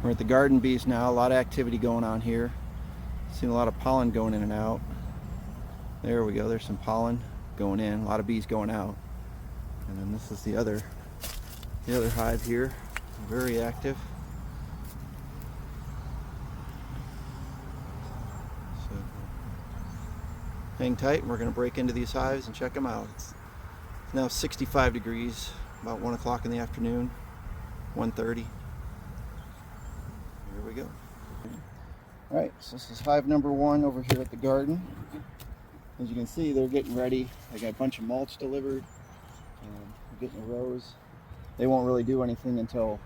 We're at the garden bees now. A lot of activity going on here. Seen a lot of pollen going in and out. There we go. There's some pollen going in. A lot of bees going out. And then this is the other hive here. Very active. So hang tight, and we're going to break into these hives and check them out. It's now 65 degrees. About 1 o'clock in the afternoon. 1:30. Here we go. Alright, so this is hive number 1 over here at the garden. As you can see, they're getting ready. I got a bunch of mulch delivered. Getting the rows. They won't really do anything until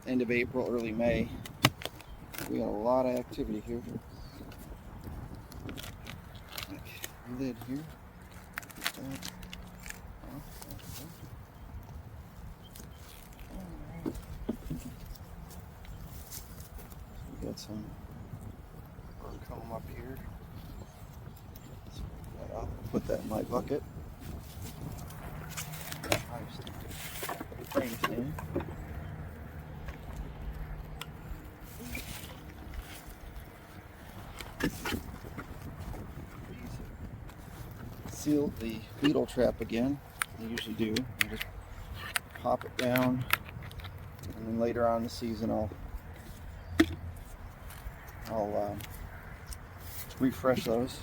end of April, early May. We got a lot of activity here. Lid here. Get that off. Alright. We got some comb up here. Let's put that off. Put that in my bucket. Frames in. Seal the beetle trap again. I usually do. I just pop it down, and then later on in the season I'll refresh those.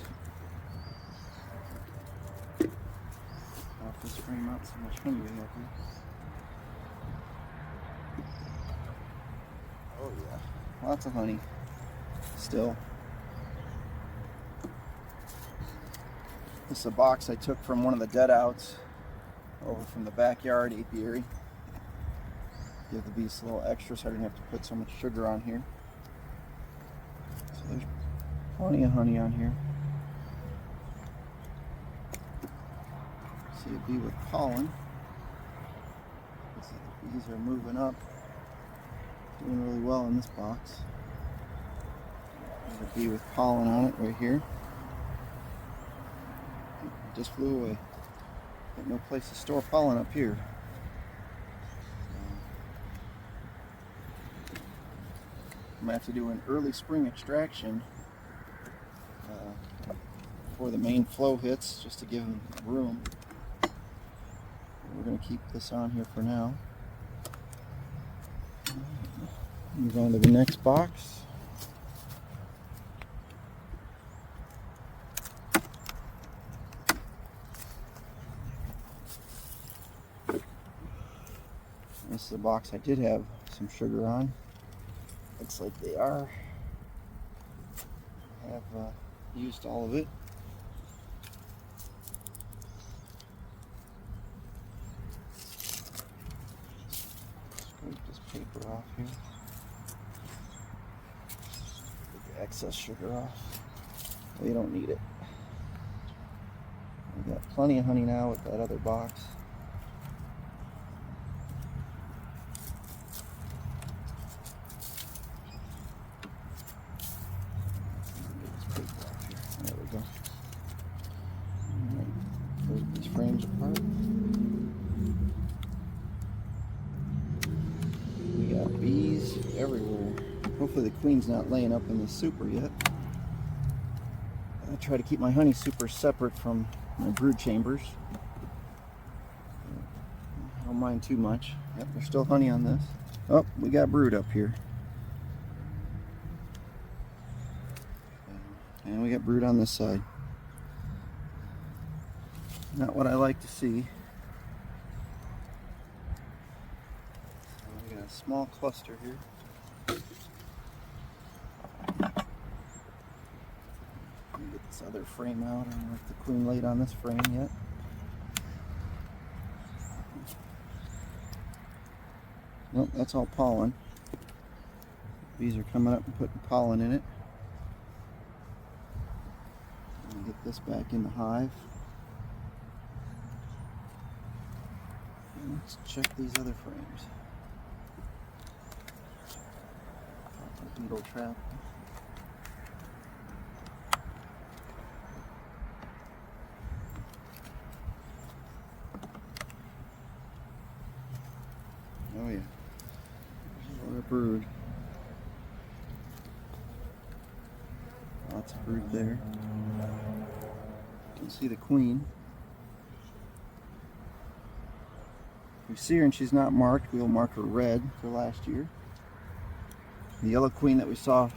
Off this frame out, so much honey we have here. Oh yeah, lots of honey still. This is a box I took from one of the dead outs over from the backyard apiary. Give the bees a little extra so I didn't have to put so much sugar on here. So there's plenty of honey on here. See a bee with pollen. The bees are moving up. Doing really well in this box. There's a bee with pollen on it right here. It just flew away. Got no place to store pollen up here. I'm going to have to do an early spring extraction before the main flow hits, just to give them room. We're going to keep this on here for now. Move on to the next box. This is a box I did have some sugar on. Looks like they are. I have used all of it. Scrape this paper off here. Get the excess sugar off. We don't need it. We've got plenty of honey now with that other box. There we go. Alright, put these frames apart. We got bees everywhere. Hopefully the queen's not laying up in the super yet. I try to keep my honey super separate from my brood chambers. I don't mind too much. Yep, there's still honey on this. Oh, we got brood up here. And we got brood on this side. Not what I like to see. So we got a small cluster here. Get this other frame out. I don't know if the queen laid on this frame yet. Nope, that's all pollen. Bees are coming up and putting pollen in it. Get this back in the hive. And let's check these other frames. Pop the beetle trap. Oh yeah. There's a lot of brood. Lots of brood there. You can see the queen. If we see her and she's not marked, we'll mark her red for last year. The yellow queen that we saw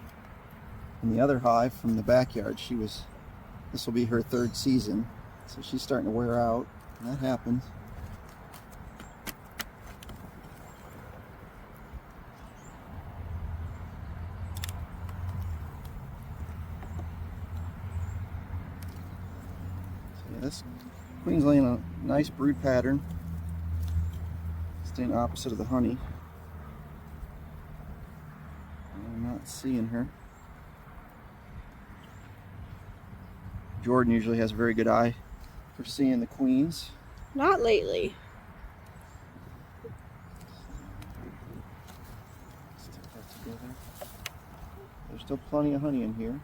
in the other hive from the backyard, this will be her 3rd season. So she's starting to wear out. That happens. So yeah, this queen's laying a nice brood pattern, staying opposite of the honey. I'm not seeing her. Jordan usually has a very good eye for seeing the queens. Not lately. Stick that together. There's still plenty of honey in here,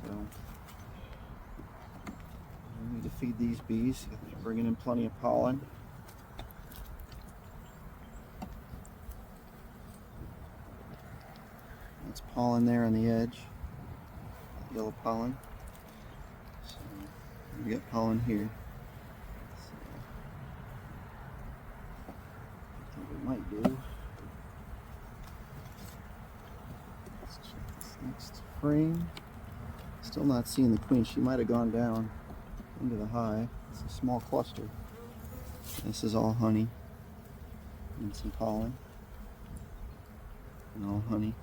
so we need to feed these bees. They're bringing in plenty of pollen. That's pollen there on the edge, yellow pollen. So we got pollen here. So I think we might do. Let's check this next frame. Still not seeing the queen. She might have gone down into the hive. It's a small cluster. This is all honey and some pollen and all honey.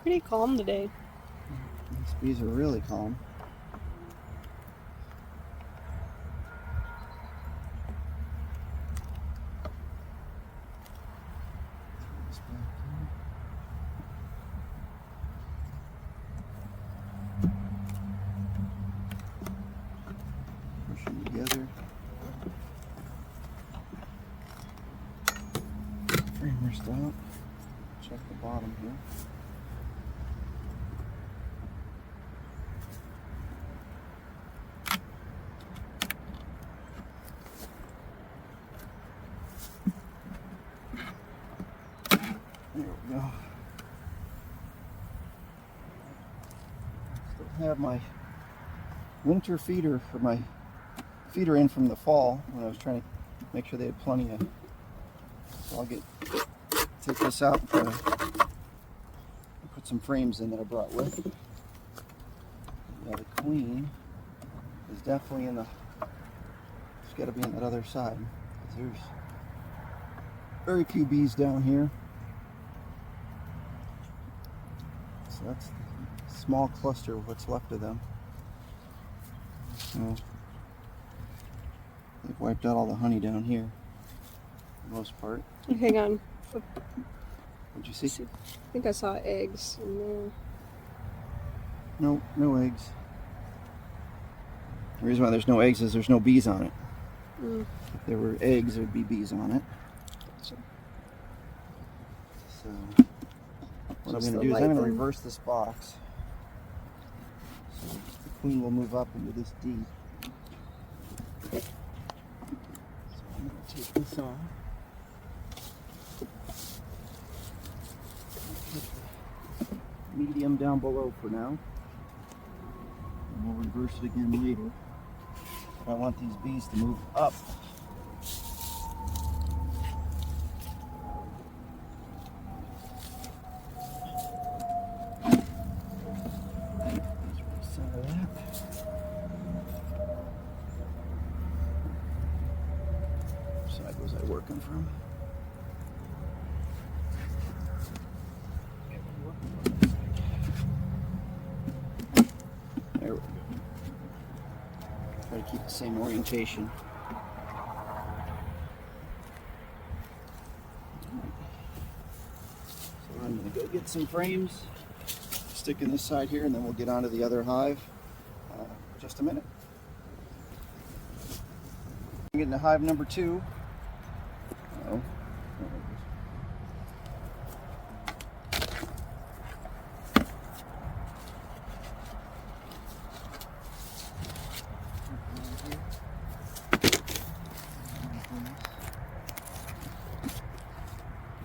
Pretty calm today. These bees are really calm. Push them together. Framer stop. Check the bottom here. There we go. Still have my winter feeder, or my feeder in from the fall when I was trying to make sure they had plenty of. So I'll take this out and put some frames in that I brought with. Yeah, the queen is definitely in the. She's got to be on that other side because there's very few bees down here. So that's the small cluster of what's left of them. So they've wiped out all the honey down here, for the most part. Hang on. What'd you see? I think I saw eggs in there. No, no eggs. The reason why there's no eggs is there's no bees on it. If there were eggs, there'd be bees on it. So what I'm going to do is I'm going to reverse this box. So the queen will move up into this D. So I'm going to take this off. Medium down below for now. And we'll reverse it again later. But I want these bees to move up. Side was I working from? There we go. Try to keep the same orientation. So I'm going to go get some frames, stick in this side here, and then we'll get onto the other hive in just a minute. I'm getting to hive number 2. Uh-oh.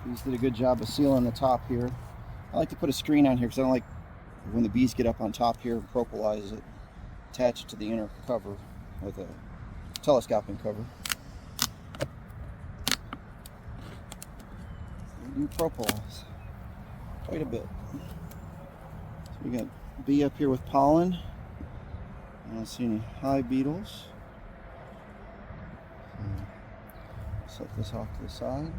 These did a good job of sealing the top here. I like to put a screen on here because I don't like When the bees get up on top here and propolize it, attach it to the inner cover with a telescoping cover. We do propolize quite a bit. So we got bee up here with pollen. I don't see any hive beetles. So set this off to the side.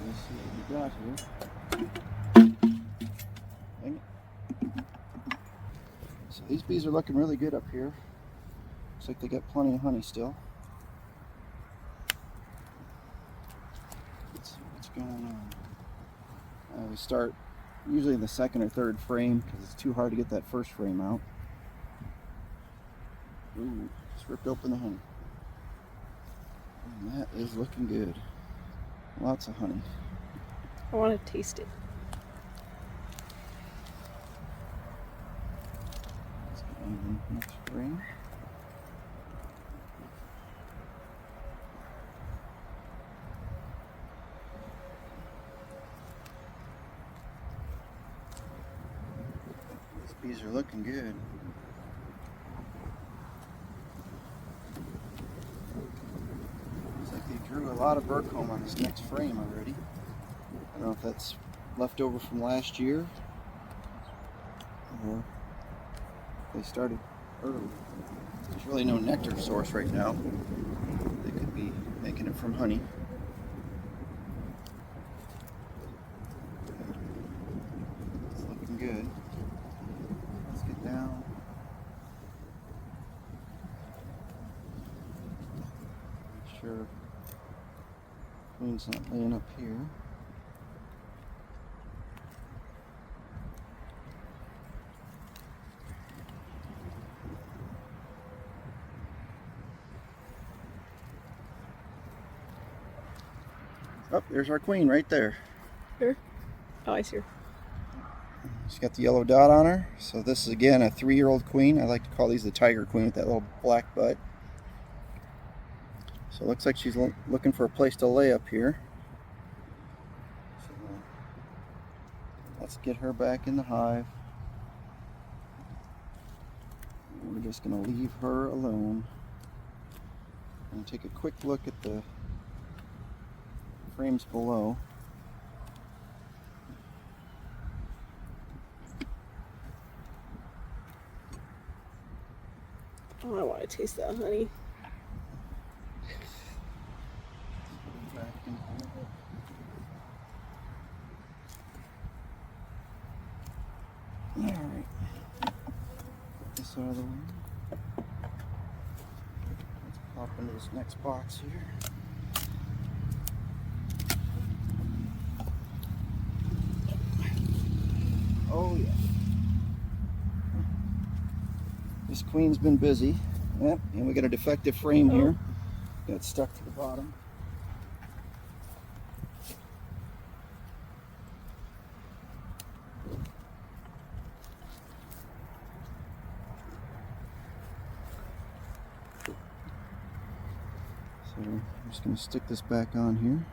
Let's see what we got here. Dang it. So these bees are looking really good up here. Looks like they got plenty of honey still. Let's see what's going on. We start usually in the second or third frame because it's too hard to get that first frame out. Ooh, just ripped open the honey. And that is looking good. Lots of honey. I want to taste it. Let's get on the next frame. These bees are looking good. Looks like they drew a lot of bird comb on this next frame already. I don't know if that's left over from last year or they started early. There's really no nectar source right now. They could be making it from honey. It's looking good. Let's get down. Make sure queen's not laying up here. Oh, there's our queen right there. Here? Oh, I see her. She's got the yellow dot on her. So this is again a 3-year-old queen. I like to call these the tiger queen with that little black butt. So it looks like she's looking for a place to lay up here. So let's get her back in the hive. We're just going to leave her alone and take a quick look at the frames below. Oh, I want to taste that honey. Alright. Get this out of the way. Let's pop into this next box here. Oh yeah. This queen's been busy. Yep, and we got a defective frame here. Got stuck to the bottom. So I'm just going to stick this back on here.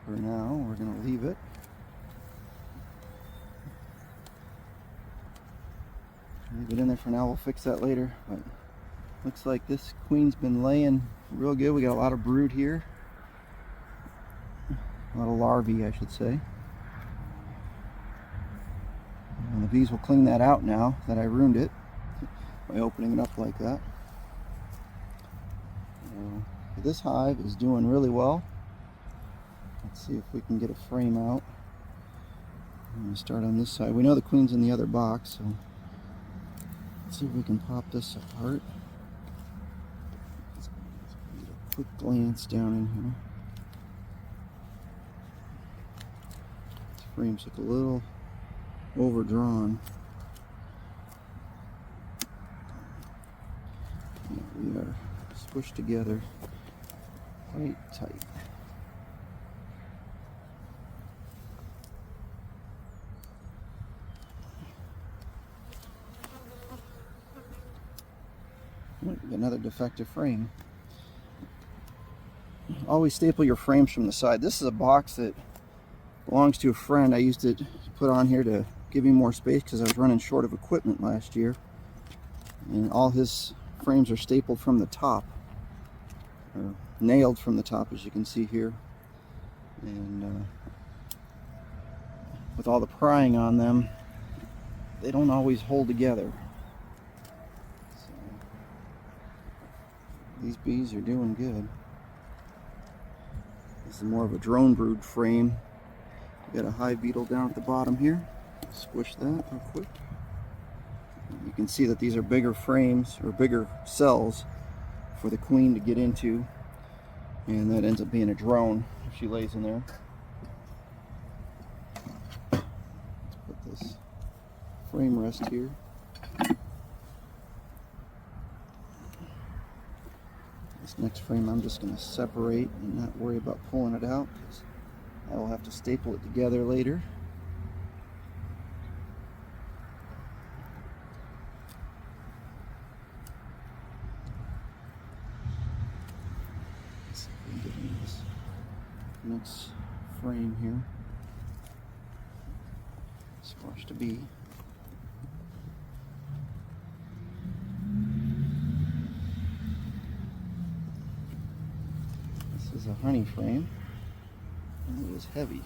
For now, we're going to leave it. Leave it in there for now. We'll fix that later. But looks like this queen's been laying real good. We got a lot of brood here. A lot of larvae, I should say. And the bees will clean that out now that I ruined it by opening it up like that. This hive is doing really well. Let's see if we can get a frame out. I'm going to start on this side. We know the queen's in the other box, so let's see if we can pop this apart. Let's get a quick glance down in here. These frames look a little overdrawn. Yeah, we are squished together quite tight. Another defective frame. Always staple your frames from the side. This is a box that belongs to a friend. I used it to put on here to give me more space because I was running short of equipment last year. And all his frames are stapled from the top, or nailed from the top, as you can see here. And with all the prying on them, they don't always hold together. So, these bees are doing good. This is more of a drone brood frame. We got a hive beetle down at the bottom here. Squish that real quick. You can see that these are bigger frames, or bigger cells, for the queen to get into, and that ends up being a drone if she lays in there. Let's put this frame rest here. This next frame I'm just going to separate and not worry about pulling it out, because I will have to staple it together later. Let's see if we can get into this next frame here. Squash the bee. This is a honey frame, and it is heavy.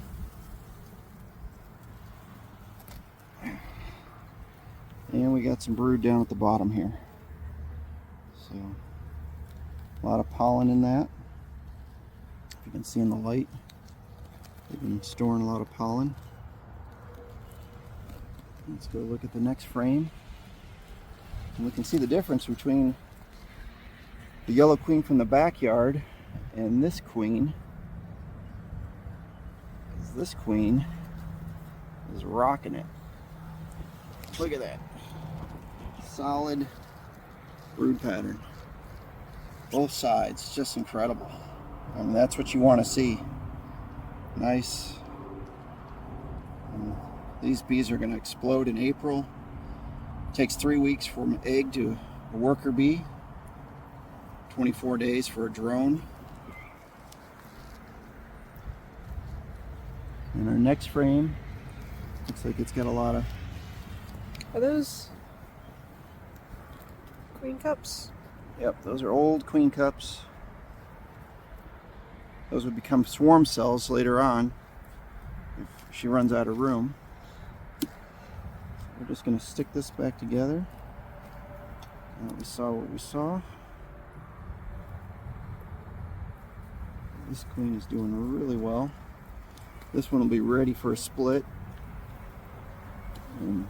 And we got some brood down at the bottom here. So, a lot of pollen in that. If you can see in the light, they've been storing a lot of pollen. Let's go look at the next frame. And we can see the difference between the yellow queen from the backyard and this queen. This queen is rocking it. Look at that. Solid brood pattern. Both sides, just incredible. I mean, that's what you want to see. Nice. These bees are going to explode in April. It takes 3 weeks from egg to a worker bee. 24 days for a drone. And our next frame looks like it's got a lot of... Are those queen cups? Yep, those are old queen cups. Those would become swarm cells later on if she runs out of room. We're just going to stick this back together. We saw what we saw. This queen is doing really well. This one will be ready for a split in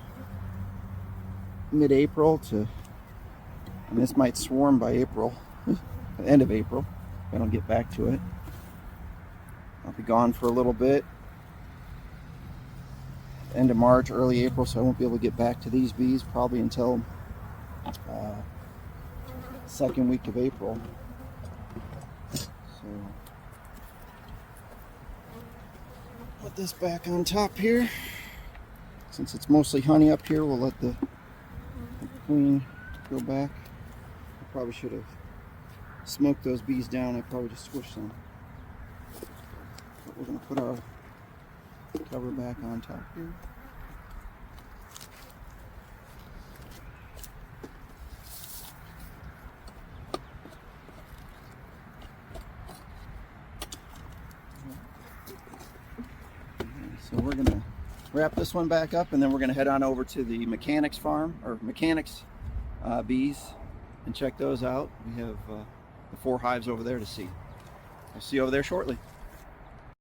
mid-April and this might swarm by April, the end of April, if I don't get back to it. I'll be gone for a little bit, end of March, early April, so I won't be able to get back to these bees probably until second week of April. So put this back on top here. Since it's mostly honey up here, we'll let the queen go back. I probably should have smoked those bees down. I probably just squished them. But we're going to put our cover back on top here. So we're going to wrap this one back up, and then we're going to head on over to the mechanics farm, or mechanics bees, and check those out. We have the 4 hives over there to see. I'll see you over there shortly.